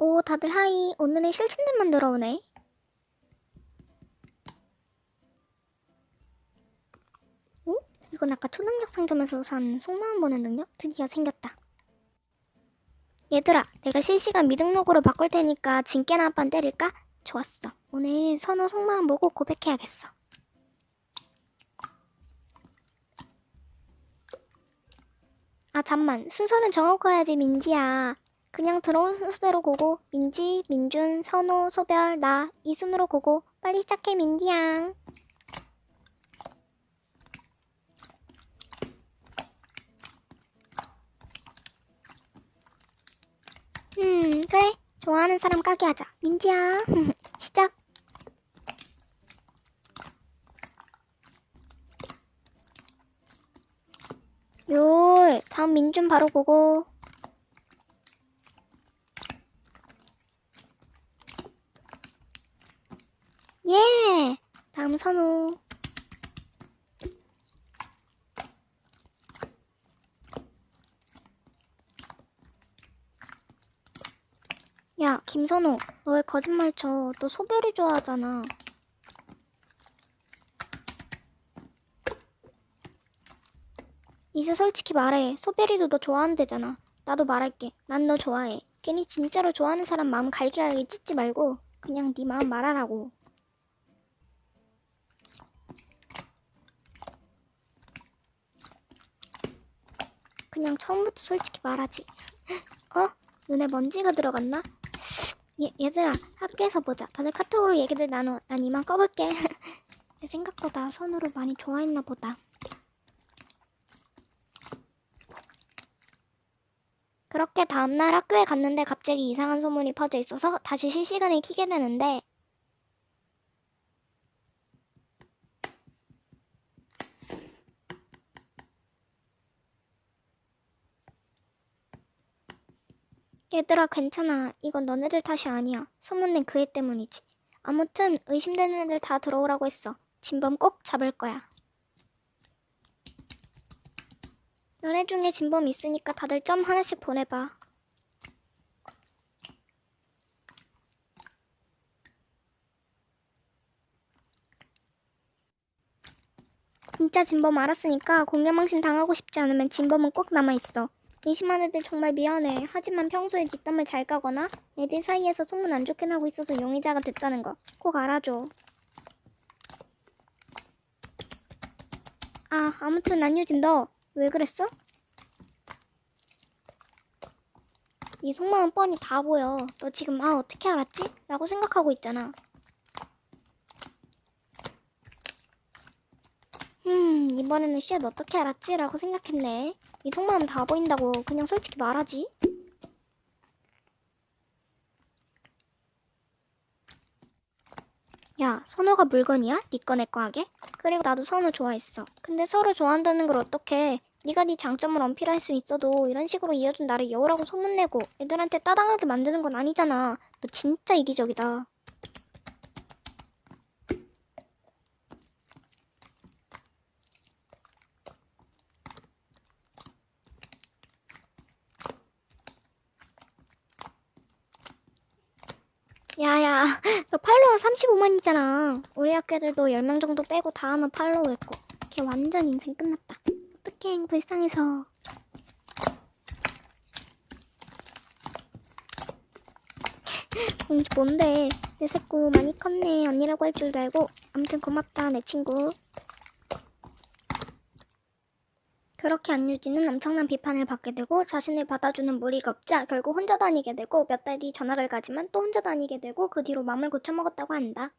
오, 다들 하이. 오늘은 실친들 만들어 오네. 오? 이건 아까 초능력 상점에서 산 속마음 보는 능력? 드디어 생겼다. 얘들아, 내가 실시간 미등록으로 바꿀 테니까 진깨나 한 번 때릴까? 좋았어. 오늘 선호 속마음 보고 고백해야겠어. 아, 잠만. 순서는 정하고 가야지, 민지야. 그냥 들어온 순서대로 고고. 민지, 민준, 선호, 소별, 나 이 순으로 고고. 빨리 시작해, 민디양. 그래. 좋아하는 사람 까기 하자. 민지야. 시작. 묘. 다음 민준 바로 고고. 예. 다음 선우. 야, 김선호. 너 왜 거짓말 쳐? 너 소별이 좋아하잖아. 이제 솔직히 말해. 소별이도 너 좋아한대잖아. 나도 말할게. 난 너 좋아해. 괜히 진짜로 좋아하는 사람 마음 갈기갈기 찢지 말고 그냥 네 마음 말하라고. 그냥 처음부터 솔직히 말하지. 어? 눈에 먼지가 들어갔나? 얘들아, 학교에서 보자. 다들 카톡으로 얘기들 나눠. 난 이만 꺼볼게. 내 생각보다 선우를 많이 좋아했나 보다. 그렇게 다음날 학교에 갔는데 갑자기 이상한 소문이 퍼져 있어서 다시 실시간에 키게 되는데 얘들아 괜찮아. 이건 너네들 탓이 아니야. 소문낸 그 애 때문이지. 아무튼 의심되는 애들 다 들어오라고 했어. 진범 꼭 잡을 거야. 너네 중에 진범 있으니까 다들 점 하나씩 보내봐. 진짜 진범 알았으니까 공개망신 당하고 싶지 않으면 진범은 꼭 남아있어. 의심한 애들 정말 미안해. 하지만 평소에 뒷담을 잘 까거나 애들 사이에서 소문 안 좋게 나고 있어서 용의자가 됐다는 거 꼭 알아줘. 아, 아무튼 안유진 너 왜 그랬어? 네 속마음 뻔히 다 보여. 너 지금 어떻게 알았지? 라고 생각하고 있잖아. 이번에는 쉣 어떻게 알았지? 라고 생각했네. 네 속마음 다 보인다고 그냥 솔직히 말하지. 야, 선호가 물건이야? 네 거 내 거 하게? 그리고 나도 선호 좋아했어. 근데 서로 좋아한다는 걸 어떡해. 네가 네 장점을 언필할 수 있어도 이런 식으로 이어준 나를 여우라고 소문내고 애들한테 따당하게 만드는 건 아니잖아. 너 진짜 이기적이다. 야야, 너 팔로워 35만이잖아. 우리 학교 애들도 10명 정도 빼고 다 하면 팔로우 했고. 걔 완전 인생 끝났다. 어떡해, 불쌍해서. 공주 뭔데? 내 새끼 많이 컸네. 언니라고 할 줄도 알고. 아무튼 고맙다, 내 친구. 그렇게 안유진은 엄청난 비판을 받게 되고 자신을 받아주는 무리가 없자 결국 혼자 다니게 되고 몇 달 뒤 전학을 가지만 또 혼자 다니게 되고 그 뒤로 마음을 고쳐먹었다고 한다.